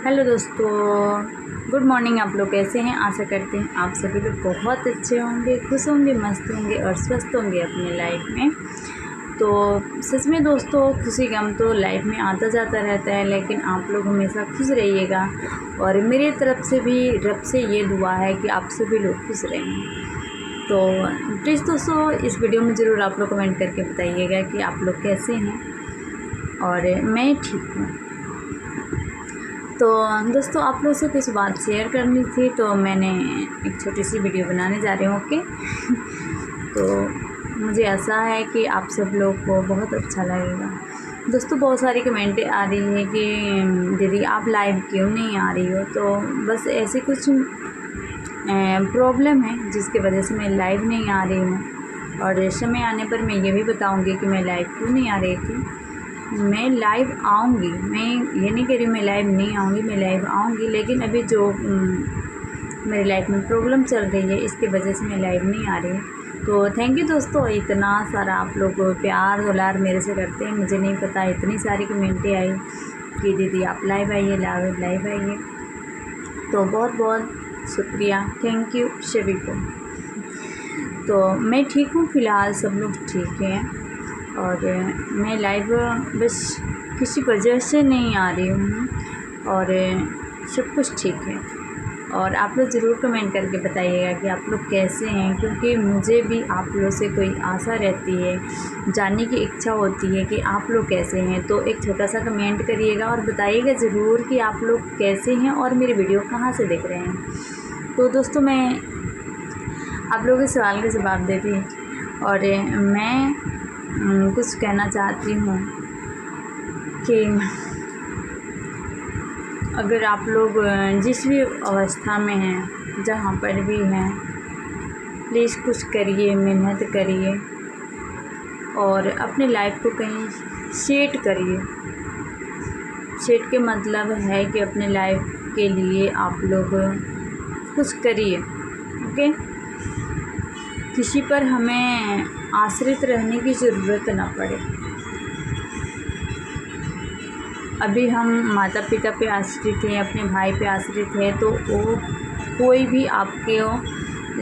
Hello दोस्तों, good morning. आप लोग कैसे हैं? आशा करते हैं आप सभी लोग बहुत अच्छे होंगे, खुश होंगे, मस्त होंगे और स्वस्थ होंगे अपनी लाइफ में। तो सच में दोस्तों, खुशी गम तो लाइफ में आता जाता रहता है, लेकिन आप लोग हमेशा खुश रहिएगा। और मेरी तरफ से भी रब से ये दुआ है कि आप सभी लोग खुश रहें। तो प्लीज़ दोस्तों, इस वीडियो में ज़रूर आप लोग कमेंट करके बताइएगा कि आप लोग कैसे हैं। और मैं ठीक हूँ। तो दोस्तों, आप लोग से कुछ बात शेयर करनी थी, तो मैंने एक छोटी सी वीडियो बनाने जा रही हूँ। ओके तो मुझे ऐसा है कि आप सब लोग को बहुत अच्छा लगेगा। दोस्तों, बहुत सारी कमेंटें आ रही है कि दीदी आप लाइव क्यों नहीं आ रही हो। तो बस ऐसे कुछ प्रॉब्लम है जिसकी वजह से मैं लाइव नहीं आ रही हूँ। और समय आने पर मैं ये भी बताऊँगी कि मैं लाइव क्यों नहीं आ रही थी। मैं लाइव आऊँगी, मैं ये नहीं कह रही मैं लाइव नहीं आऊँगी, मैं लाइव आऊँगी, लेकिन अभी जो मेरी लाइफ में प्रॉब्लम चल रही है इसकी वजह से मैं लाइव नहीं आ रही। तो थैंक यू दोस्तों, इतना सारा आप लोग प्यार दुलार मेरे से करते हैं। मुझे नहीं पता इतनी सारी कमेंटें आई कि दीदी आप लाइव आइए, लाइव आइए। तो बहुत बहुत शुक्रिया, थैंक यू सभी को। तो मैं ठीक हूँ, फ़िलहाल सब लोग ठीक हैं। और मैं लाइव बस किसी वजह से नहीं आ रही हूँ और सब कुछ ठीक है। और आप लोग ज़रूर कमेंट करके बताइएगा कि आप लोग कैसे हैं, क्योंकि मुझे भी आप लोग से कोई आशा रहती है, जानने की इच्छा होती है कि आप लोग कैसे हैं। तो एक छोटा सा कमेंट करिएगा और बताइएगा ज़रूर कि आप लोग कैसे हैं और मेरी वीडियो कहाँ से देख रहे हैं। तो दोस्तों, मैं आप लोगों के सवाल का जवाब देती और मैं कुछ कहना चाहती हूँ कि अगर आप लोग जिस भी अवस्था में हैं, जहाँ पर भी हैं, प्लीज़ कुछ करिए, मेहनत करिए और अपनी लाइफ को कहीं सेट करिए। सेट के मतलब है कि अपने लाइफ के लिए आप लोग कुछ करिए। ओके, किसी पर हमें आश्रित रहने की ज़रूरत ना पड़े। अभी हम माता पिता पे आश्रित हैं, अपने भाई पे आश्रित है, तो वो कोई भी आपके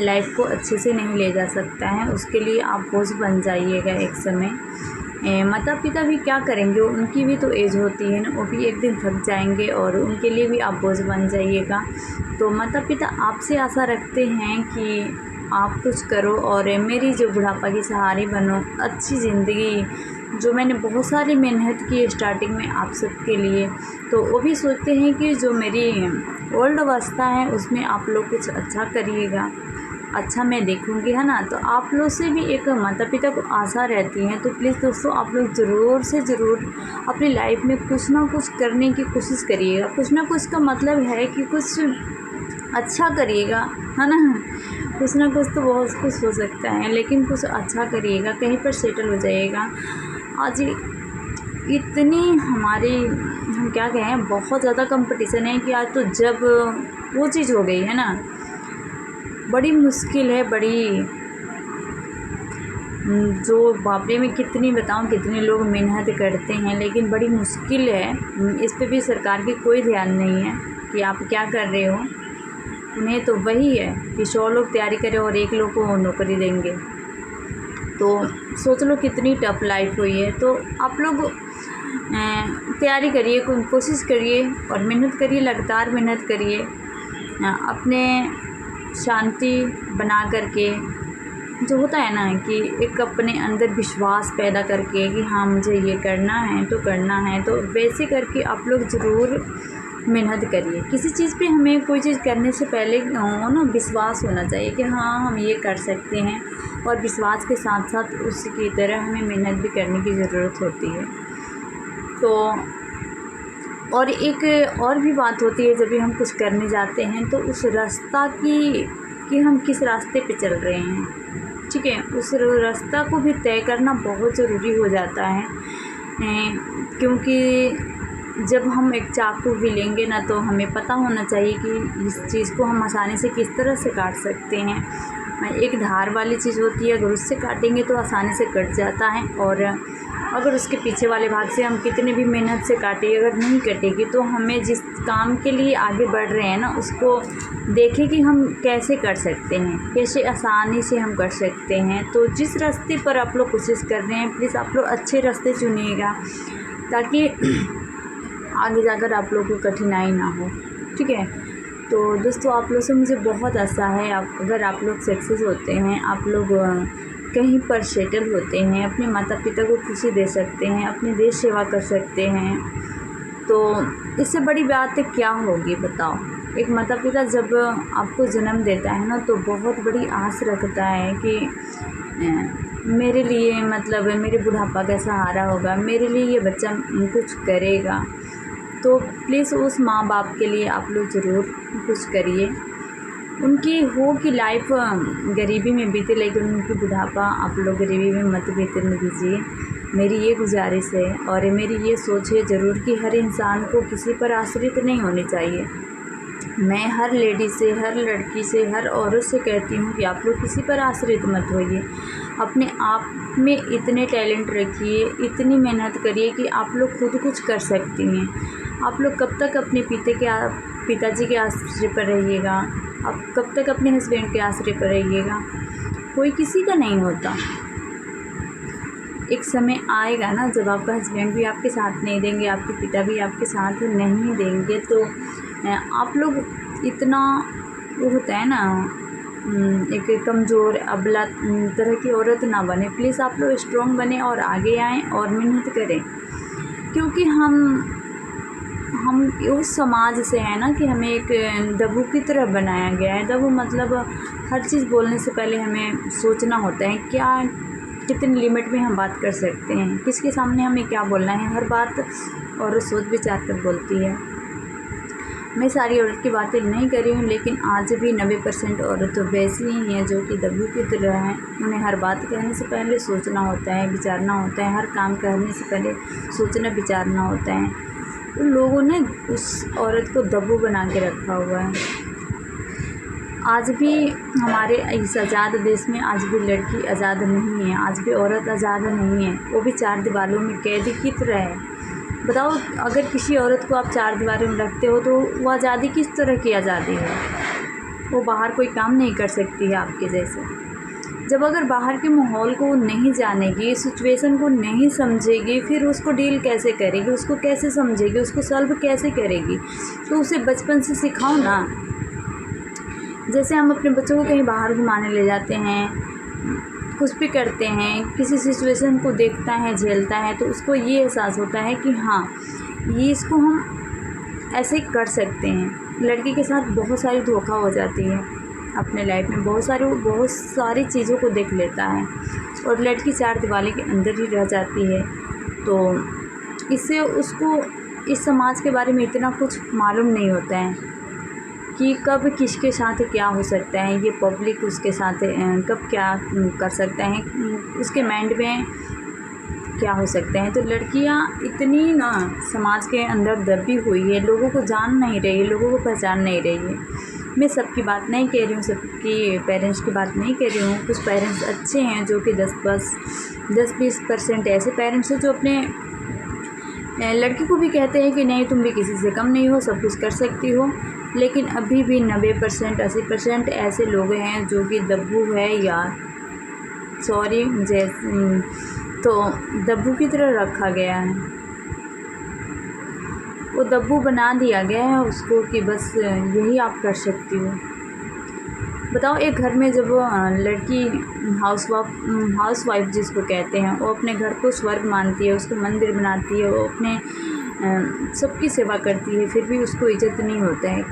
लाइफ को अच्छे से नहीं ले जा सकता है। उसके लिए आप बोझ बन जाइएगा एक समय। माता पिता भी क्या करेंगे, उनकी भी तो एज होती है ना, वो भी एक दिन थक जाएंगे और उनके लिए भी आप बोझ बन जाइएगा। तो माता पिता आपसे आशा रखते हैं कि आप कुछ करो और मेरी जो बुढ़ापा की सहारे बनो, अच्छी ज़िंदगी जो मैंने बहुत सारी मेहनत की स्टार्टिंग में आप सबके लिए। तो वो भी सोचते हैं कि जो मेरी ओल्ड अवस्था है उसमें आप लोग कुछ अच्छा करिएगा, अच्छा मैं देखूंगी, है ना। तो आप लोग से भी एक माता पिता को आशा रहती है। तो प्लीज़ दोस्तों, आप लोग ज़रूर से ज़रूर अपनी लाइफ में कुछ ना कुछ करने की कोशिश करिएगा। कुछ ना कुछ का मतलब है कि कुछ अच्छा करिएगा, है ना। कुछ ना कुछ तो बहुत कुछ हो सकता है, लेकिन कुछ अच्छा करिएगा, कहीं पर सेटल हो जाइएगा। आज इतनी हमारी, हम क्या कहें, बहुत ज़्यादा कंपटीशन है कि आज तो जब वो चीज़ हो गई है ना, बड़ी मुश्किल है, बड़ी जो बापरे में कितनी बताऊं, कितने लोग मेहनत करते हैं, लेकिन बड़ी मुश्किल है। इस पे भी सरकार की कोई ध्यान नहीं है कि आप क्या कर रहे हो। उन्हें तो वही है कि 100 लोग तैयारी करें और 1 लोग को नौकरी देंगे। तो सोच लो कितनी टफ लाइफ हुई है। तो आप लोग तैयारी करिए, कोशिश करिए और मेहनत करिए, लगातार मेहनत करिए, अपने शांति बना करके, जो होता है ना कि एक अपने अंदर विश्वास पैदा करके कि हाँ मुझे ये करना है तो करना है। तो वैसे करके आप लोग ज़रूर मेहनत करिए। किसी चीज़ पे हमें कोई चीज़ करने से पहले ना विश्वास होना चाहिए कि हाँ हम ये कर सकते हैं, और विश्वास के साथ साथ उसकी तरह हमें मेहनत भी करने की ज़रूरत होती है। तो और एक और भी बात होती है, जब भी हम कुछ करने जाते हैं तो उस रास्ता कि हम किस रास्ते पे चल रहे हैं, ठीक है, उस रास्ता को भी तय करना बहुत ज़रूरी हो जाता है। क्योंकि जब हम एक चाकू भी लेंगे ना, तो हमें पता होना चाहिए कि इस चीज़ को हम आसानी से किस तरह से काट सकते हैं। एक धार वाली चीज़ होती है, अगर उससे काटेंगे तो आसानी से कट जाता है, और अगर उसके पीछे वाले भाग से हम कितने भी मेहनत से काटें, अगर नहीं कटेगी तो हमें जिस काम के लिए आगे बढ़ रहे हैं ना, उसको देखें कि हम कैसे कर सकते हैं, कैसे आसानी से हम कर सकते हैं। तो जिस रास्ते पर आप लोग कोशिश कर रहे हैं, प्लीज़ आप लोग अच्छे रास्ते चुनिएगा, ताकि आगे जाकर आप लोग को कठिनाई ना हो। ठीक है, तो दोस्तों आप लोग से मुझे बहुत आशा है, अगर आप लोग सक्सेस होते हैं, आप लोग कहीं पर सेटल होते हैं, अपने माता पिता को खुशी दे सकते हैं, अपने देश सेवा कर सकते हैं, तो इससे बड़ी बात क्या होगी बताओ। एक माता पिता जब आपको जन्म देता है ना, तो बहुत बड़ी आस रखता है कि मेरे लिए मतलब मेरे बुढ़ापा का सहारा होगा, मेरे लिए ये बच्चा कुछ करेगा। तो प्लीज़ उस माँ बाप के लिए आप लोग ज़रूर कुछ करिए। उनकी हो कि लाइफ गरीबी में बीते, लेकिन उनकी बुढ़ापा आप लोग गरीबी में मत बीतने दीजिए। मेरी ये गुजारिश है और मेरी ये सोच है ज़रूर कि हर इंसान को किसी पर आश्रित नहीं होनी चाहिए। मैं हर लेडी से, हर लड़की से, हर औरत से कहती हूँ कि आप लोग किसी पर आश्रित मत होइए। अपने आप में इतने टैलेंट रखिए, इतनी मेहनत करिए कि आप लोग खुद कुछ कर सकती हैं। आप लोग कब तक अपने पिताजी के आश्रय पर रहिएगा, आप कब तक अपने हस्बैंड के आश्रय पर रहिएगा, कोई किसी का नहीं होता। एक समय आएगा ना जब आपका हस्बैंड भी आपके साथ नहीं देंगे, आपके पिता भी आपके साथ नहीं देंगे, तो आप लोग इतना वो होता है ना, एक कमज़ोर अबला तरह की औरत ना बने। प्लीज़ आप लोग स्ट्रॉन्ग बने और आगे आएँ और मेहनत करें, क्योंकि हम उस समाज से है ना कि हमें एक दबू की तरह बनाया गया है। दबू मतलब हर चीज़ बोलने से पहले हमें सोचना होता है, क्या कितनी लिमिट में हम बात कर सकते हैं, किसके सामने हमें क्या बोलना है, हर बात और सोच विचार कर बोलती है। मैं सारी औरत की बातें नहीं कर रही हूँ, लेकिन आज भी 90% औरत तो वैसी ही हैं जो कि दबू की तरह हैं। उन्हें हर बात कहने से पहले सोचना होता है, विचारना होता है, हर काम करने से पहले सोचना विचारना होता है। उन लोगों ने उस औरत को दबू बना के रखा हुआ है। आज भी हमारे इस आज़ाद देश में आज भी लड़की आज़ाद नहीं है, आज भी औरत आज़ाद नहीं है, वो भी चार दीवारों में कैदी की तरह है। बताओ, अगर किसी औरत को आप चार दीवारों में रखते हो तो वो आज़ादी किस तरह की आज़ादी है? वो बाहर कोई काम नहीं कर सकती है आपके जैसे। जब अगर बाहर के माहौल को नहीं जानेगी, सिचुएशन को नहीं समझेगी, फिर उसको डील कैसे करेगी, उसको कैसे समझेगी, उसको सॉल्व कैसे करेगी? तो उसे बचपन से सिखाओ ना। जैसे हम अपने बच्चों को कहीं बाहर घुमाने ले जाते हैं, कुछ भी करते हैं, किसी सिचुएशन को देखता है, झेलता है, तो उसको ये एहसास होता है कि हाँ, ये इसको हम ऐसे कर सकते हैं। लड़की के साथ बहुत सारी धोखा हो जाती है अपने लाइफ में, बहुत सारी चीज़ों को देख लेता है और लड़की चार दीवारी के अंदर ही रह जाती है। तो इससे उसको इस समाज के बारे में इतना कुछ मालूम नहीं होता है कि कब किसके साथ क्या हो सकता है, ये पब्लिक उसके साथ कब क्या कर सकता है, उसके माइंड में क्या हो सकता है। तो लड़कियां इतनी ना समाज के अंदर दबी हुई है, लोगों को जान नहीं रही है, लोगों को पहचान नहीं रही है। मैं सबकी बात नहीं कह रही हूँ, सबकी पेरेंट्स की बात नहीं कह रही हूँ। कुछ पेरेंट्स अच्छे हैं जो कि 10-20% ऐसे पेरेंट्स हैं जो अपने लड़की को भी कहते हैं कि नहीं, तुम भी किसी से कम नहीं हो, सब कुछ कर सकती हो। लेकिन अभी भी 90% 80% ऐसे लोग हैं जो कि दब्बू है यार, सॉरी मुझे, तो दब्बू की तरह रखा गया है, वो दब्बू बना दिया गया है उसको कि बस यही आप कर सकती हो। बताओ, एक घर में जब लड़की हाउसवाइफ जिसको कहते हैं, वो अपने घर को स्वर्ग मानती है, उसको मंदिर बनाती है, वो अपने सबकी सेवा करती है, फिर भी उसको इज़्ज़त नहीं होता है।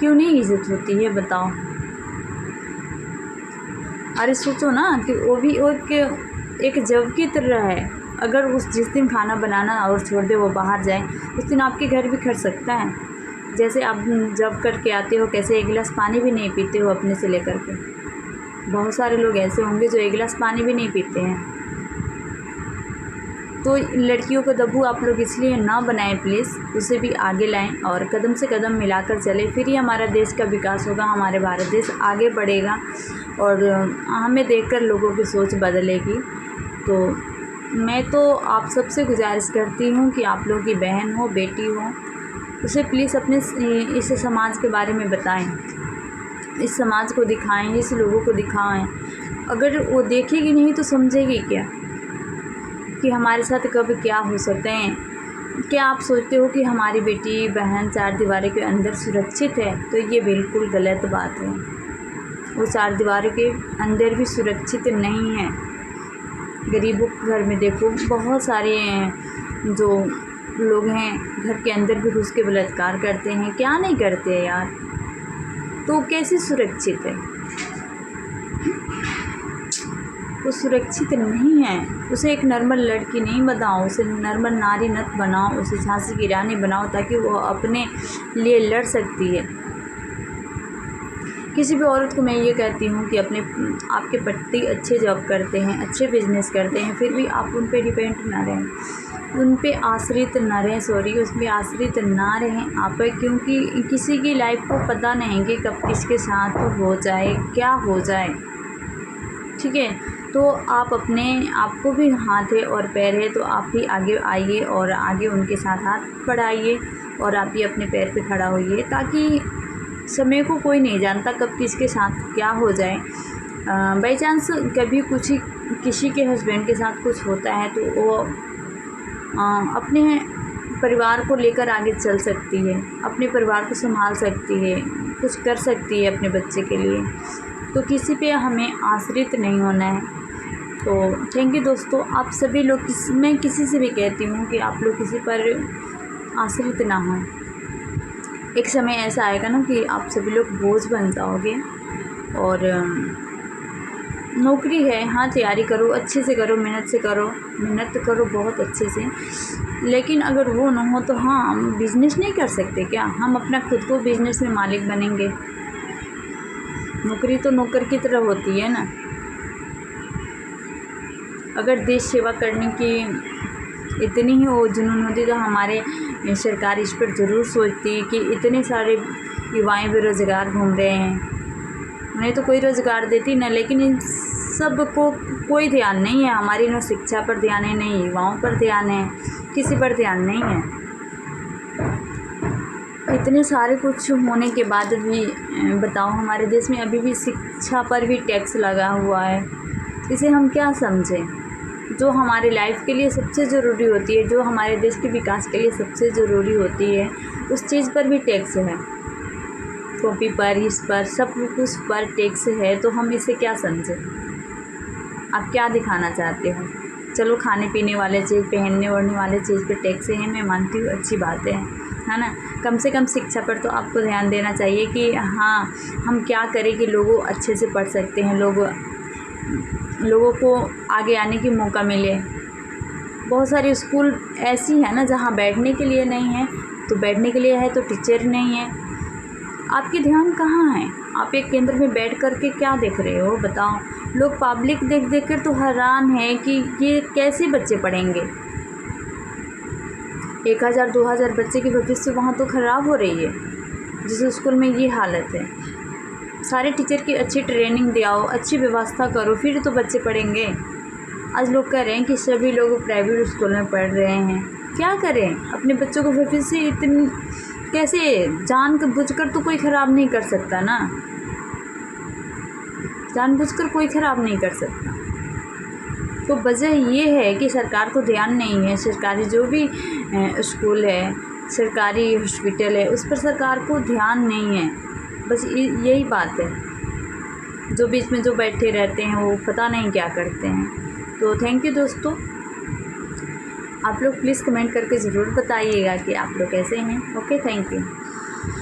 क्यों नहीं इज़्ज़त होती है बताओ? अरे सोचो ना कि वो भी एक जब की तरह है। अगर जिस दिन खाना बनाना और छोड़ दे, वो बाहर जाए, उस दिन आपके घर भी खड़ सकता है। जैसे आप जब करके आते हो, कैसे एक गिलास पानी भी नहीं पीते हो अपने से लेकर के। बहुत सारे लोग ऐसे होंगे जो एक गिलास पानी भी नहीं पीते हैं। तो लड़कियों को दब्बू आप लोग इसलिए ना बनाएं, प्लीज़ उसे भी आगे लाएं और कदम से कदम मिलाकर चलें, फिर ही हमारा देश का विकास होगा, हमारे भारत देश आगे बढ़ेगा। और हमें देखकर लोगों की सोच बदलेगी। तो मैं तो आप सबसे गुजारिश करती हूँ कि आप लोगों की बहन हो, बेटी हो, उसे प्लीज़ अपने इस समाज के बारे में बताएं, इस समाज को दिखाएं, इस लोगों को दिखाएं। अगर वो देखेगी नहीं तो समझेगी क्या कि हमारे साथ कब क्या हो सकते हैं। क्या आप सोचते हो कि हमारी बेटी बहन चार दीवारों के अंदर सुरक्षित है? तो ये बिल्कुल गलत बात है। वो चार दीवारों के अंदर भी सुरक्षित नहीं है। गरीबों के घर में देखो, बहुत सारे जो लोग हैं घर के अंदर भी घुस के बलात्कार करते हैं। क्या नहीं करते हैं यार? तो कैसे सुरक्षित है? वो सुरक्षित नहीं है। उसे एक नॉर्मल लड़की नहीं बनाओ, उसे नॉर्मल नारी नत बनाओ, उसे झांसी की रानी बनाओ, ताकि वो अपने लिए लड़ सकती है। किसी भी औरत को मैं ये कहती हूँ कि आपके पति अच्छे जॉब करते हैं, अच्छे बिजनेस करते हैं, फिर भी आप उन पे डिपेंड ना रहें, उन पे आश्रित ना रहें, उस पर आश्रित ना रहें आप, क्योंकि किसी की लाइफ को पता नहीं कि कब किसके साथ हो जाए, क्या हो जाए। ठीक है, तो आप आपको भी हाथ है और पैर है, तो आप भी आगे आइए और आगे उनके साथ हाथ बढ़ाइए और आप भी अपने पैर पे खड़ा होइए, ताकि समय को कोई नहीं जानता कब किसके साथ क्या हो जाए। बाई चांस कभी किसी के हस्बैंड के साथ कुछ होता है तो वो अपने परिवार को लेकर आगे चल सकती है, अपने परिवार को संभाल सकती है, कुछ कर सकती है अपने बच्चे के लिए। तो किसी पे हमें आश्रित नहीं होना है। तो थैंक यू दोस्तों। आप सभी लोग, मैं किसी से भी कहती हूँ कि आप लोग किसी पर आश्रित ना हों। एक समय ऐसा आएगा ना कि आप सभी लोग बोझ बन जाओगे। और नौकरी है, हाँ तैयारी करो, अच्छे से करो, मेहनत करो बहुत अच्छे से। लेकिन अगर वो ना हो तो हाँ, हम बिज़नेस नहीं कर सकते क्या? हम अपना खुद को बिज़नेस में मालिक बनेंगे। नौकरी तो नौकर की तरह होती है ना। अगर देश सेवा करने की इतनी ही वो जुनून होती तो हमारे सरकार इस पर ज़रूर सोचती कि इतने सारे युवाएं बेरोज़गार घूम रहे हैं, उन्हें तो कोई रोज़गार देती ना। लेकिन इन सब को कोई ध्यान नहीं है। हमारी ना शिक्षा पर ध्यान है, नहीं युवाओं पर ध्यान है, किसी पर ध्यान नहीं है। इतने सारे कुछ होने के बाद भी बताओ, हमारे देश में अभी भी शिक्षा पर भी टैक्स लगा हुआ है। इसे हम क्या समझें? जो हमारी लाइफ के लिए सबसे ज़रूरी होती है, जो हमारे देश के विकास के लिए सबसे ज़रूरी होती है, उस चीज़ पर भी टैक्स है। कॉपी पर, इस पर, सब कुछ पर टैक्स है। तो हम इसे क्या समझें? आप क्या दिखाना चाहते हो? चलो, खाने पीने वाले चीज़, पहनने ओढ़ने वाले चीज़ पे टैक्स है, मैं मानती हूँ, अच्छी बात है ना। कम से कम शिक्षा पर तो आपको ध्यान देना चाहिए कि हाँ, हम क्या करें कि लोग अच्छे से पढ़ सकते हैं, लोगों को आगे आने की मौका मिले। बहुत सारी स्कूल ऐसी है ना जहाँ बैठने के लिए नहीं है, तो बैठने के लिए है तो टीचर नहीं है। आपकी ध्यान कहाँ है? आप एक केंद्र में बैठ कर के क्या देख रहे हो बताओ? लोग पब्लिक देख कर तो हैरान है कि ये कैसे बच्चे पढ़ेंगे। 1000-2000 बच्चे की भविष्य वहाँ तो ख़राब हो रही है, जिस स्कूल में ये हालत है। सारे टीचर की अच्छी ट्रेनिंग दिलाओ, अच्छी व्यवस्था करो, फिर तो बच्चे पढ़ेंगे। आज लोग कह रहे हैं कि सभी लोग प्राइवेट स्कूल में पढ़ रहे हैं। क्या करें? अपने बच्चों को भविष्य इतनी कैसे? जानबूझकर तो कोई ख़राब नहीं कर सकता ना, जानबूझकर कोई ख़राब नहीं कर सकता। तो वजह ये है कि सरकार को ध्यान नहीं है। सरकारी जो भी स्कूल है, सरकारी हॉस्पिटल है, उस पर सरकार को ध्यान नहीं है। बस यही बात है। जो बीच में जो बैठे रहते हैं वो पता नहीं क्या करते हैं। तो थैंक यू दोस्तों। आप लोग प्लीज़ कमेंट करके ज़रूर बताइएगा कि आप लोग कैसे हैं। Okay, thank you.